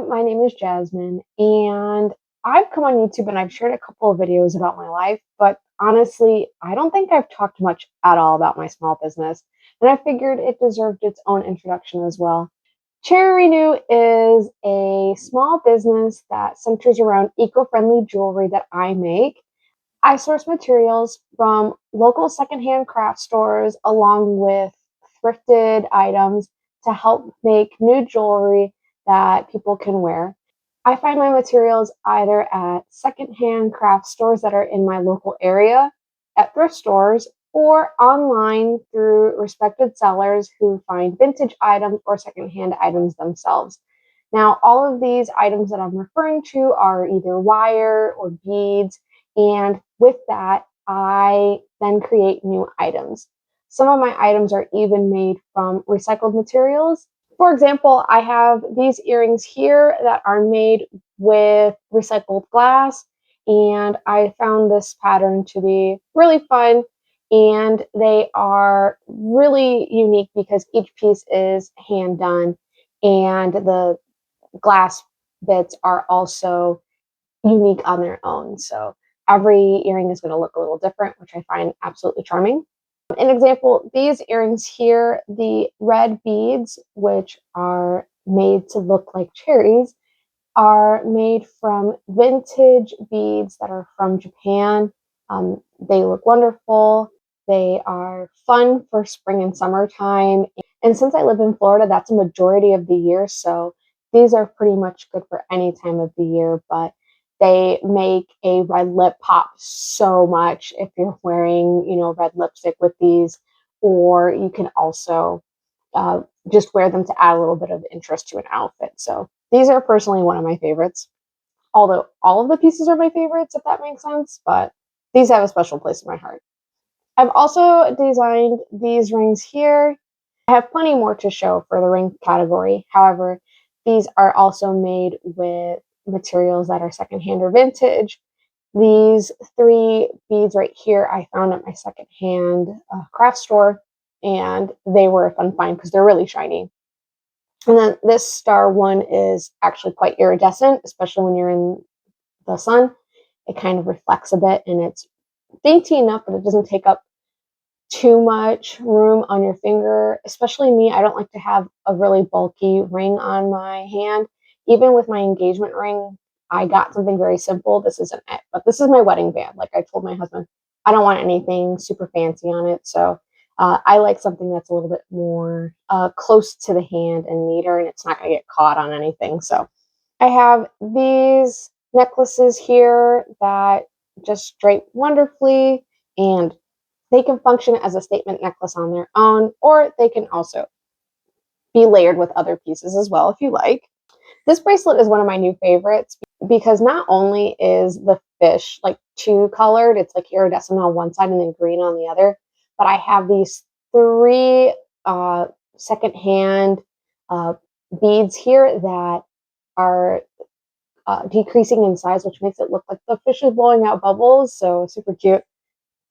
my name is Jasmine, and I've come on YouTube and I've shared a couple of videos about my life, but honestly, I don't think I've talked much at all about my small business, and I figured it deserved its own introduction as well. Cherry Renew is a small business that centers around eco-friendly jewelry that I make. I source materials from local secondhand craft stores along with thrifted items to help make new jewelry that people can wear. I find my materials either at secondhand craft stores that are in my local area, at thrift stores, or online through respected sellers who find vintage items or secondhand items themselves. Now, all of these items that I'm referring to are either wire or beads, and with that, I then create new items. Some of my items are even made from recycled materials. For example, I have these earrings here that are made with recycled glass, and I found this pattern to be really fun, and they are really unique because each piece is hand done, and the glass bits are also unique on their own. So every earring is going to look a little different, which I find absolutely charming. An example, these earrings here, the red beads, which are made to look like cherries, are made from vintage beads that are from Japan. They look wonderful. They are fun for spring and summertime. And since I live in Florida, that's a majority of the year. So these are pretty much good for any time of the year, but they make a red lip pop so much if you're wearing, red lipstick with these, or you can also just wear them to add a little bit of interest to an outfit. So these are personally one of my favorites, although all of the pieces are my favorites, if that makes sense, but these have a special place in my heart. I've also designed these rings here. I have plenty more to show for the ring category. However, these are also made with materials that are secondhand or vintage. These 3 beads right here I found at my secondhand craft store, and they were a fun find because they're really shiny. And then this star one is actually quite iridescent, especially when you're in the sun. It kind of reflects a bit, and it's dainty enough, but it doesn't take up too much room on your finger. Especially me, I don't like to have a really bulky ring on my hand. Even with my engagement ring, I got something very simple. This isn't it, but this is my wedding band. Like I told my husband, I don't want anything super fancy on it. So I like something that's a little bit more close to the hand and neater, and it's not going to get caught on anything. So I have these necklaces here that just drape wonderfully, and they can function as a statement necklace on their own, or they can also be layered with other pieces as well if you like. This bracelet is one of my new favorites because not only is the fish like 2-colored, it's like iridescent on one side and then green on the other, but I have these 3 secondhand beads here that are decreasing in size, which makes it look like the fish is blowing out bubbles. So super cute.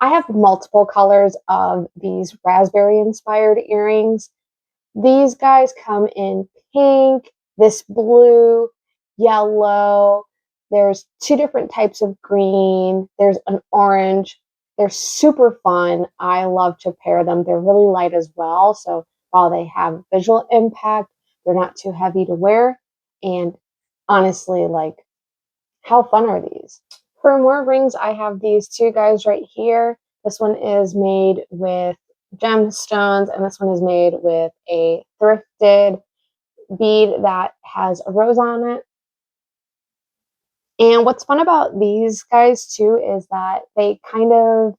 I have multiple colors of these raspberry inspired earrings. These guys come in pink, this blue, yellow. There's 2 different types of green. There's an orange. They're super fun. I love to pair them. They're really light as well. So while they have visual impact, they're not too heavy to wear. And honestly, like, how fun are these? For more rings, I have these 2 guys right here. This one is made with gemstones, and this one is made with a thrifted bead that has a rose on it. And what's fun about these guys too is that they kind of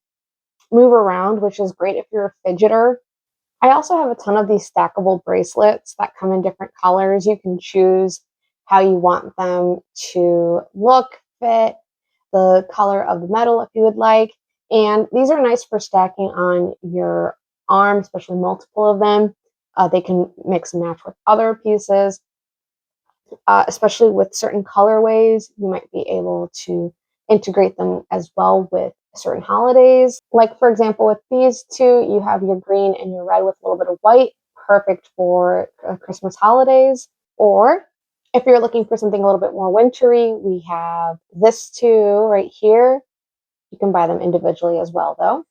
move around, which is great if you're a fidgeter. I also have a ton of these stackable bracelets that come in different colors. You can choose how you want them to look, fit, the color of the metal if you would like. And these are nice for stacking on your arm, especially multiple of them. They can mix and match with other pieces, especially with certain colorways. You might be able to integrate them as well with certain holidays. Like, for example, with these 2, you have your green and your red with a little bit of white, perfect for Christmas holidays. Or If you're looking for something a little bit more wintry, we have this too right here. You can buy them individually as well, though.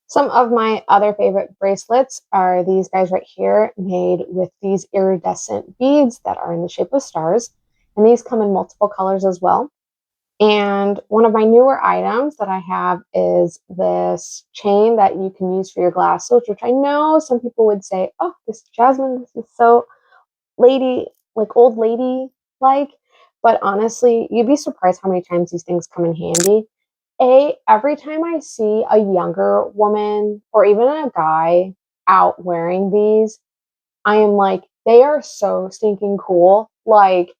Some of my other favorite bracelets are these guys right here, made with these iridescent beads that are in the shape of stars. And these come in multiple colors as well. And one of my newer items that I have is this chain that you can use for your glasses, which I know some people would say, oh, this Jasmine, this is so lady, like old lady like. But honestly, you'd be surprised how many times these things come in handy. Every time I see a younger woman or even a guy out wearing these, I am like, they are so stinking cool. Like,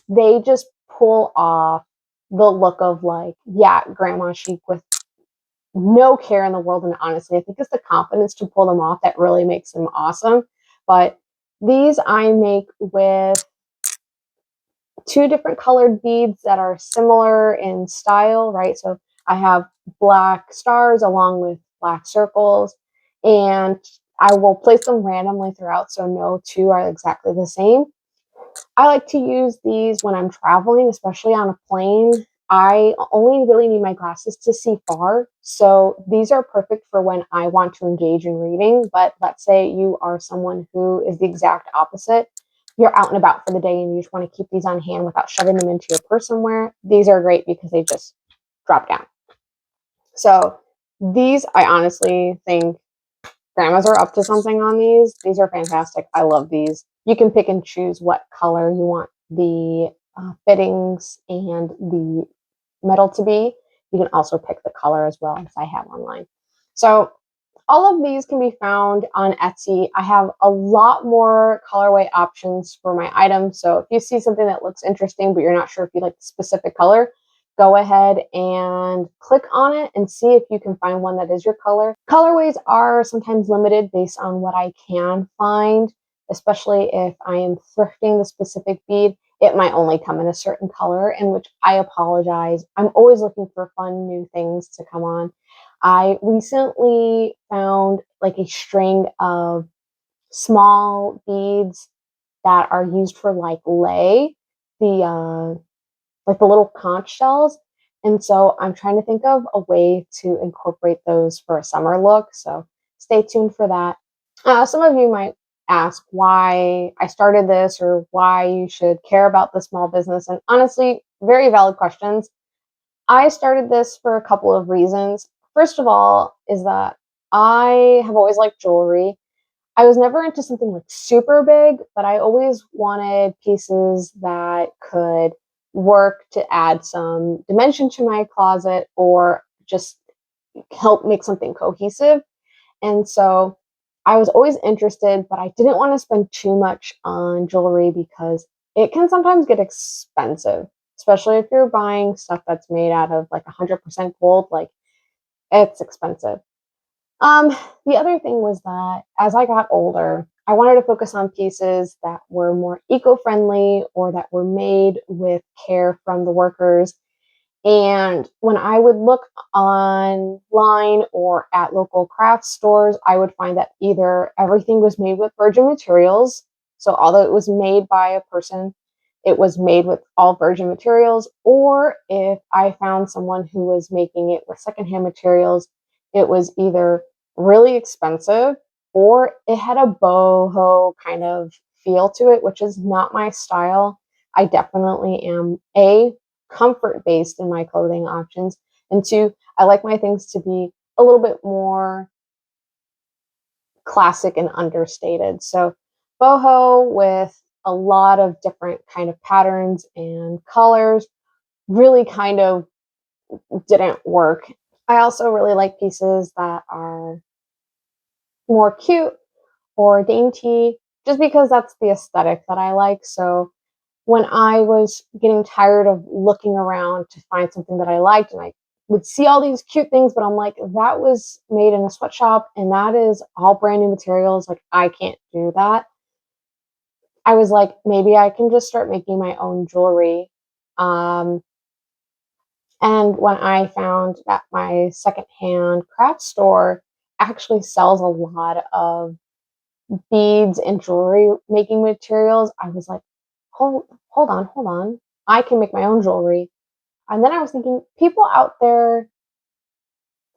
they just pull off the look of, like, yeah, grandma chic with no care in the world. And honestly, I think it's the confidence to pull them off that really makes them awesome. But these I make with two different colored beads that are similar in style, right? So I have black stars along with black circles, and I will place them randomly throughout so no two are exactly the same. I like to use these when I'm traveling, especially on a plane. I only really need my glasses to see far, so these are perfect for when I want to engage in reading. But let's say you are someone who is the exact opposite. You're out and about for the day and you just want to keep these on hand without shoving them into your purse somewhere. These are great because they just drop down. So these, I honestly think grandmas are up to something on these. These are fantastic. I love these. You can pick and choose what color you want the fittings and the metal to be. You can also pick the color as well, as I have online. So all of these can be found on Etsy. I have a lot more colorway options for my items. So if you see something that looks interesting, but you're not sure if you like the specific color, go ahead and click on it and see if you can find one that is your color. Colorways are sometimes limited based on what I can find, especially if I am thrifting the specific bead. It might only come in a certain color, in which I apologize. I'm always looking for fun new things to come on. I recently found like a string of small beads that are used for like lei, the like the little conch shells. And so I'm trying to think of a way to incorporate those for a summer look. So stay tuned for that. Some of you might ask why I started this or why you should care about the small business. And honestly, very valid questions. I started this for a couple of reasons. First of all, is that I have always liked jewelry. I was never into something like super big, but I always wanted pieces that could work to add some dimension to my closet or just help make something cohesive. And so I was always interested, but I didn't want to spend too much on jewelry because it can sometimes get expensive, especially if you're buying stuff that's made out of like 100% gold, like it's expensive. Um, the other thing was that as I got older, I wanted to focus on pieces that were more eco-friendly or that were made with care from the workers. And when I would look online or at local craft stores, I would find that either everything was made with virgin materials. So, although it was made by a person, it was made with all virgin materials. Or if I found someone who was making it with secondhand materials, it was either really expensive or it had a boho kind of feel to it, which is not my style. I definitely am comfort based in my clothing options. And two, I like my things to be a little bit more classic and understated. So boho with a lot of different kind of patterns and colors really kind of didn't work. I also really like pieces that are more cute or dainty just because that's the aesthetic that I like. So when I was getting tired of looking around to find something that I liked, and I would see all these cute things, but I'm like, that was made in a sweatshop and that is all brand new materials. Like, I can't do that. I was like, maybe I can just start making my own jewelry. Um, and when I found that my secondhand craft store actually sells a lot of beads and jewelry making materials, I was like, hold on. I can make my own jewelry. And then I was thinking, people out there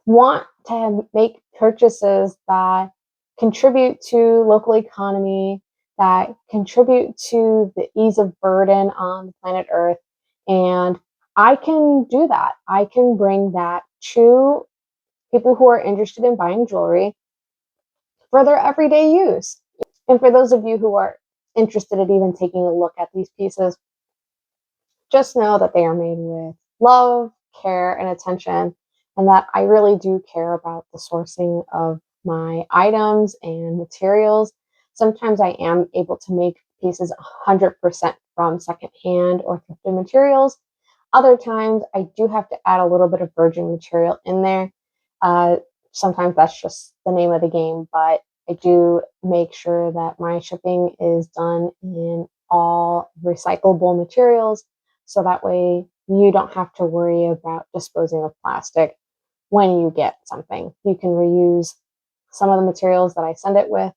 want to make purchases that contribute to local economy, that contribute to the ease of burden on the planet Earth. And I can do that. I can bring that to people who are interested in buying jewelry for their everyday use. And for those of you who are interested in even taking a look at these pieces, just know that they are made with love, care, and attention, and that I really do care about the sourcing of my items and materials. Sometimes I am able to make pieces 100% from secondhand or thrifted materials. Other times I do have to add a little bit of virgin material in there. Uh, Sometimes that's just the name of the game, but I do make sure that my shipping is done in all recyclable materials, so that way you don't have to worry about disposing of plastic when you get something. You can reuse some of the materials that I send it with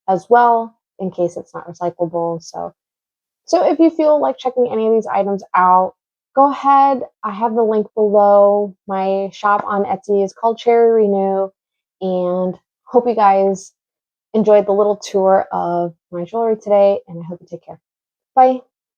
as well in case it's not recyclable. So if you feel like checking any of these items out, go ahead. I have the link below. My shop on Etsy is called Cherry Renew, and hope you guys enjoyed the little tour of my jewelry today, and I hope you take care. Bye.